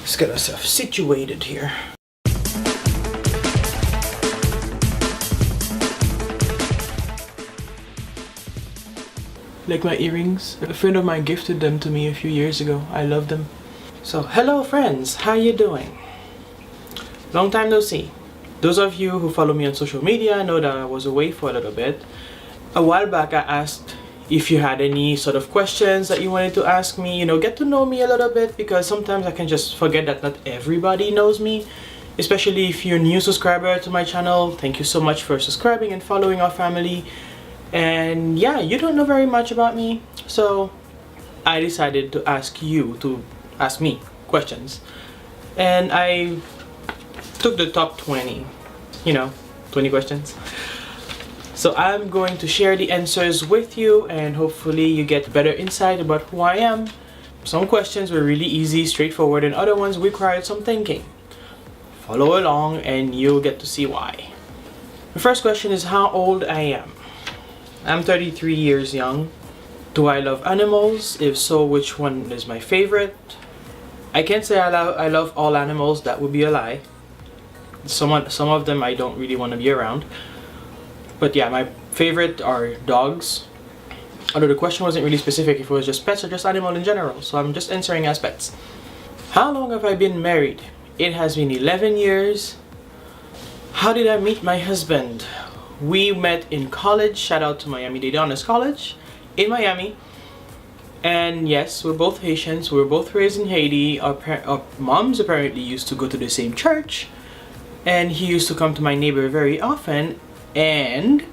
Let's get ourselves situated here. Like my earrings, a friend of mine gifted them to me a few years ago. I love them. So, hello friends, how you doing? Long time no see. Those of you who follow me on social media know that I was away for a little bit. A while back I asked if you had any sort of questions that you wanted to ask me, get to know me a little bit, because sometimes I can just forget that not everybody knows me. Especially if you're a new subscriber to my channel, thank you so much for subscribing and following our family. And yeah, you don't know very much about me, so I decided to ask you to ask me questions. And I took the top 20, 20 questions. So I'm going to share the answers with you, and hopefully you get better insight about who I am. Some questions were really easy, straightforward, and other ones required some thinking. Follow along and you'll get to see why. The first question is how old I am. I'm 33 years young. Do I love animals? If so, which one is my favorite? I can't say I love all animals, that would be a lie. Some of them I don't really want to be around. But yeah, my favorite are dogs. Although the question wasn't really specific if it was just pets or just animal in general, so I'm just answering as pets. How long have I been married? It has been 11 years. How did I meet my husband? We met in college. Shout out to Miami-Dade Honors College in Miami. And yes, we're both Haitians. We're both raised in Haiti. Our moms apparently used to go to the same church. And he used to come to my neighbor very often. And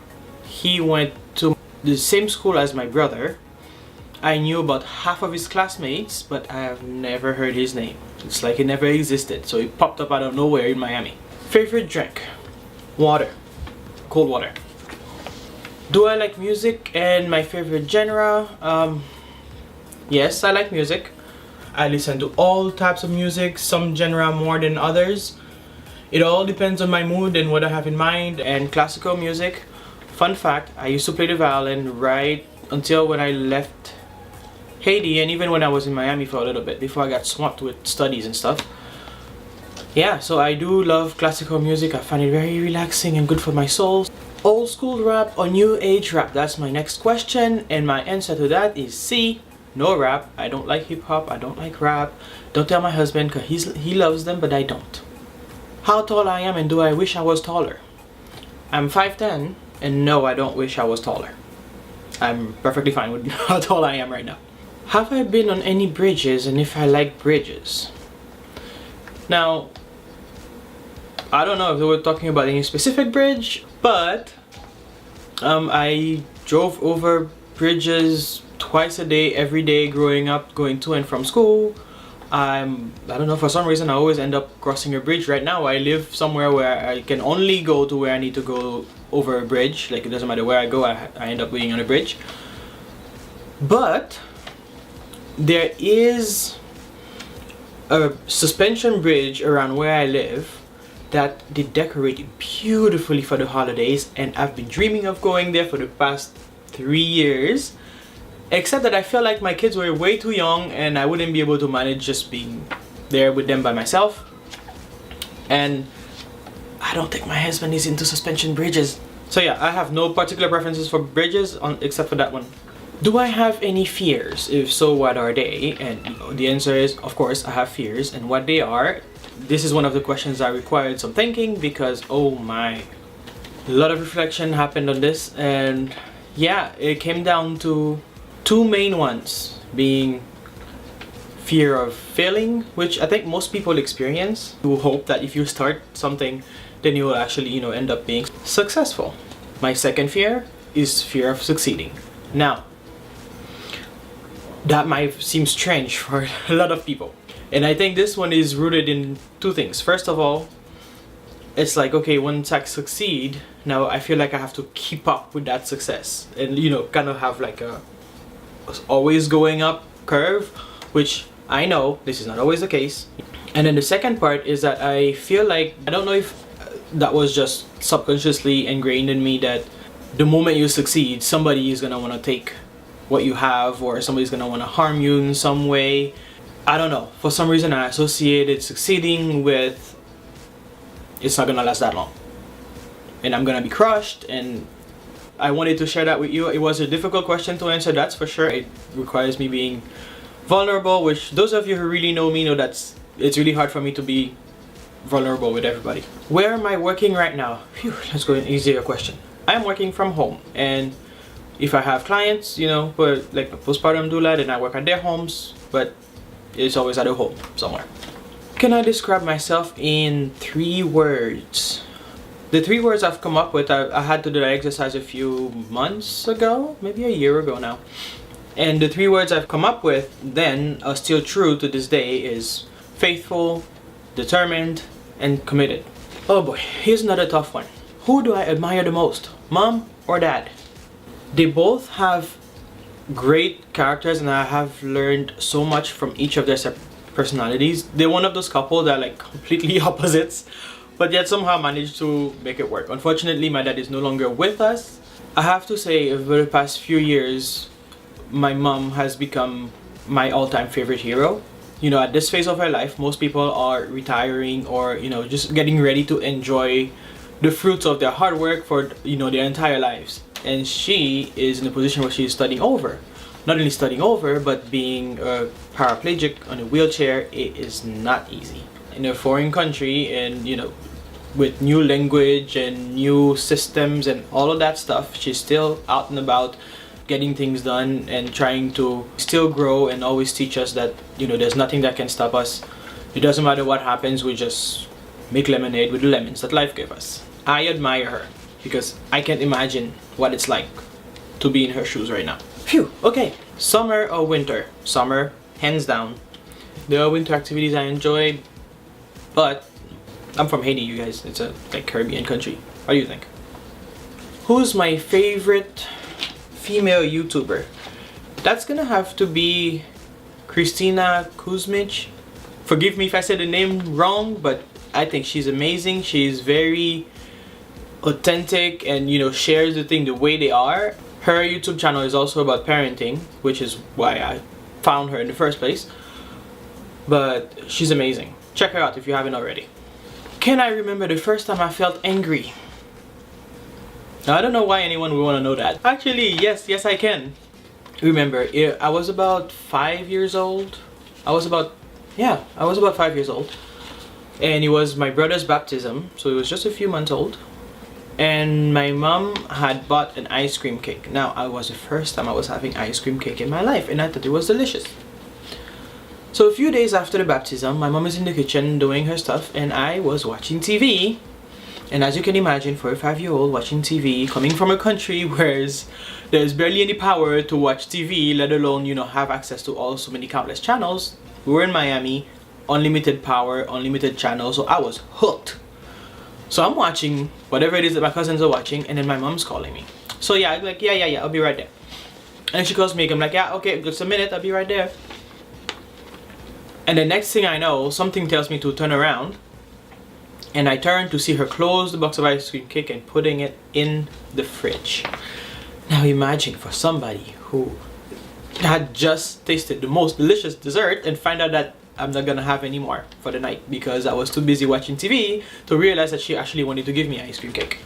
he went to the same school as my brother. I knew about half of his classmates, but I have never heard his name. It's like it never existed. So he popped up out of nowhere in Miami. Favorite drink? Water. Cold water. Do I like music and my favorite genre? Yes, I like music. I listen to all types of music, some genre more than others. It all depends on my mood and what I have in mind. And classical music, fun fact, I used to play the violin right until when I left Haiti, and even when I was in Miami for a little bit before I got swamped with studies and stuff. Yeah, so I do love classical music. I find it very relaxing and good for my soul. Old school rap or new age rap? That's my next question, and my answer to that is C. No rap. I don't like hip hop. I don't like rap. Don't tell my husband because he loves them, but I don't. How tall I am and do I wish I was taller? I'm 5'10", and no, I don't wish I was taller. I'm perfectly fine with how tall I am right now. Have I been on any bridges, and if I like bridges? Now, I don't know if we're talking about any specific bridge, but I drove over bridges twice a day, every day growing up, going to and from school. I don't know, for some reason I always end up crossing a bridge. Right now I live somewhere where I can only go to where I need to go over a bridge. Like, it doesn't matter where I go, I end up being on a bridge. But there is a suspension bridge around where I live that they decorated beautifully for the holidays, and I've been dreaming of going there for the past 3 years. Except that I feel like my kids were way too young and I wouldn't be able to manage just being there with them by myself. And I don't think my husband is into suspension bridges. So yeah, I have no particular preferences for bridges except for that one. Do I have any fears? If so, what are they? And the answer is, of course, I have fears, and what they are. This is one of the questions that required some thinking because, oh my, a lot of reflection happened on this, and yeah, it came down to two main ones, being fear of failing, which I think most people experience. You hope that if you start something, then you will actually, end up being successful. My second fear is fear of succeeding. Now, that might seem strange for a lot of people. And I think this one is rooted in two things. First of all, it's like, okay, once I succeed, now I feel like I have to keep up with that success. And, kind of have like a always going up curve, which I know this is not always the case. And then the second part is that I feel like, I don't know if that was just subconsciously ingrained in me, that the moment you succeed, somebody is gonna want to take what you have, or somebody's gonna want to harm you in some way. I don't know, for some reason I associated succeeding with it's not gonna last that long and I'm gonna be crushed, and I wanted to share that with you. It was a difficult question to answer, that's for sure. It requires me being vulnerable, which those of you who really know me know it's really hard for me to be vulnerable with everybody. Where am I working right now? Phew, let's go an easier question. I'm working from home, and if I have clients, you know, but like a postpartum doula, then I work at their homes, but it's always at a home somewhere. Can I describe myself in 3 words? The 3 words I've come up with, I had to do that exercise a few months ago, maybe a year ago now. And the 3 words I've come up with then are still true to this day is faithful, determined, and committed. Oh boy, here's another tough one. Who do I admire the most? Mom or dad? They both have great characters, and I have learned so much from each of their personalities. They're one of those couples that are like completely opposites, but yet somehow managed to make it work. Unfortunately, my dad is no longer with us. I have to say, over the past few years, my mom has become my all-time favorite hero. You know, at this phase of her life, most people are retiring or, you know, just getting ready to enjoy the fruits of their hard work for, you know, their entire lives. And she is in a position where she's studying over. Not only studying over, but being a paraplegic on a wheelchair, it is not easy. In a foreign country, and, you know, with new language and new systems and all of that stuff, she's still out and about getting things done and trying to still grow and always teach us that, you know, there's nothing that can stop us. It doesn't matter what happens, we just make lemonade with the lemons that life gave us. I admire her because I can't imagine what it's like to be in her shoes right now. Phew, okay. Summer or winter? Summer, hands down. There are winter activities I enjoy, but I'm from Haiti, you guys. It's a like Caribbean country. What do you think? Who's my favorite female YouTuber? That's gonna have to be Christina Kuzmich. Forgive me if I said the name wrong, but I think she's amazing. She's very authentic and, you know, shares the thing the way they are. Her YouTube channel is also about parenting, which is why I found her in the first place. But she's amazing. Check her out if you haven't already. Can I remember the first time I felt angry? Now, I don't know why anyone would want to know that. Actually, yes, I can. Remember, I was about 5 years old. I was about 5 years old. And it was my brother's baptism, so it was just a few months old. And my mom had bought an ice cream cake. Now, it was the first time I was having ice cream cake in my life, and I thought it was delicious. So a few days after the baptism, my mom is in the kitchen doing her stuff, and I was watching TV. And as you can imagine, for a 5-year-old watching TV, coming from a country where there's barely any power to watch TV, let alone, you know, have access to all so many countless channels. We were in Miami, unlimited power, unlimited channels, so I was hooked. So I'm watching whatever it is that my cousins are watching, and then my mom's calling me. So yeah, I'm like, yeah, I'll be right there. And then she calls me, I'm like, yeah, okay, just a minute, I'll be right there. And the next thing I know, something tells me to turn around. And I turn to see her close the box of ice cream cake and putting it in the fridge. Now imagine for somebody who had just tasted the most delicious dessert and find out that I'm not gonna have any more for the night because I was too busy watching TV to realize that she actually wanted to give me ice cream cake.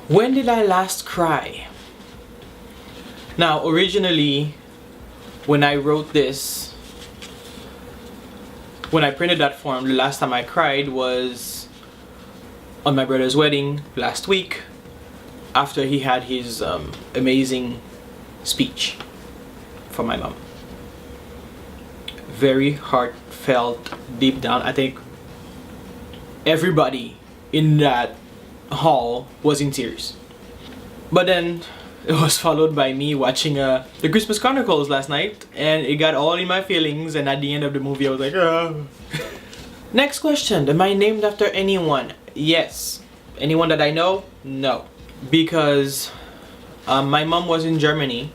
When did I last cry? Now, originally, when I wrote this, when I printed that form, the last time I cried was on my brother's wedding last week after he had his amazing speech for my mom. Very heartfelt, deep down. I think everybody in that hall was in tears. But then it was followed by me watching the Christmas Chronicles last night, and it got all in my feelings, and at the end of the movie I was like, oh. Next question, am I named after anyone? Yes. Anyone that I know? No. Because my mom was in Germany.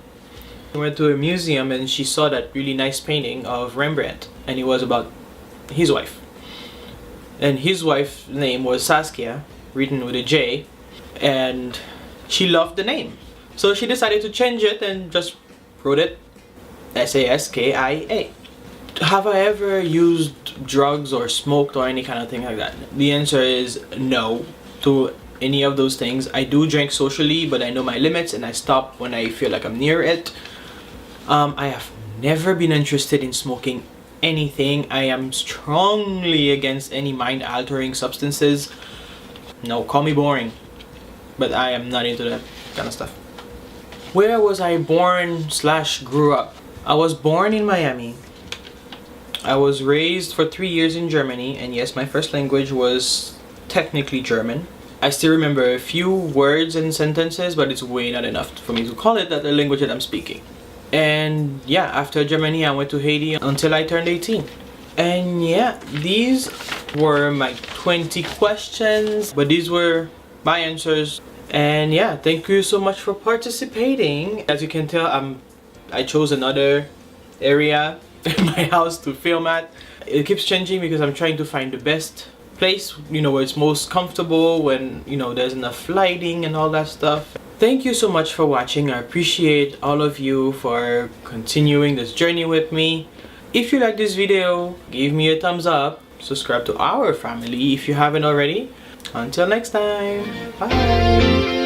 We went to a museum and she saw that really nice painting of Rembrandt, and it was about his wife. And his wife's name was Saskia, written with a J, and she loved the name. So she decided to change it and just wrote it SASKIA. Have I ever used drugs or smoked or any kind of thing like that? The answer is no to any of those things. I do drink socially, but I know my limits and I stop when I feel like I'm near it. I have never been interested in smoking anything. I am strongly against any mind-altering substances. No, call me boring, but I am not into that kind of stuff. Where was I born / grew up? I was born in Miami. I was raised for 3 years in Germany, and yes, my first language was technically German. I still remember a few words and sentences, but it's way not enough for me to call it the language that I'm speaking. And yeah, after Germany, I went to Haiti until I turned 18. And yeah, these were my 20 questions, but these were my answers. And yeah, thank you so much for participating. As you can tell, I chose another area in my house to film at. It keeps changing because I'm trying to find the best place, you know, where it's most comfortable, when, you know, there's enough lighting and all that stuff. Thank you so much for watching. I appreciate all of you for continuing this journey with me. If you like this video, give me a thumbs up. Subscribe to our family if you haven't already. Until next time, bye.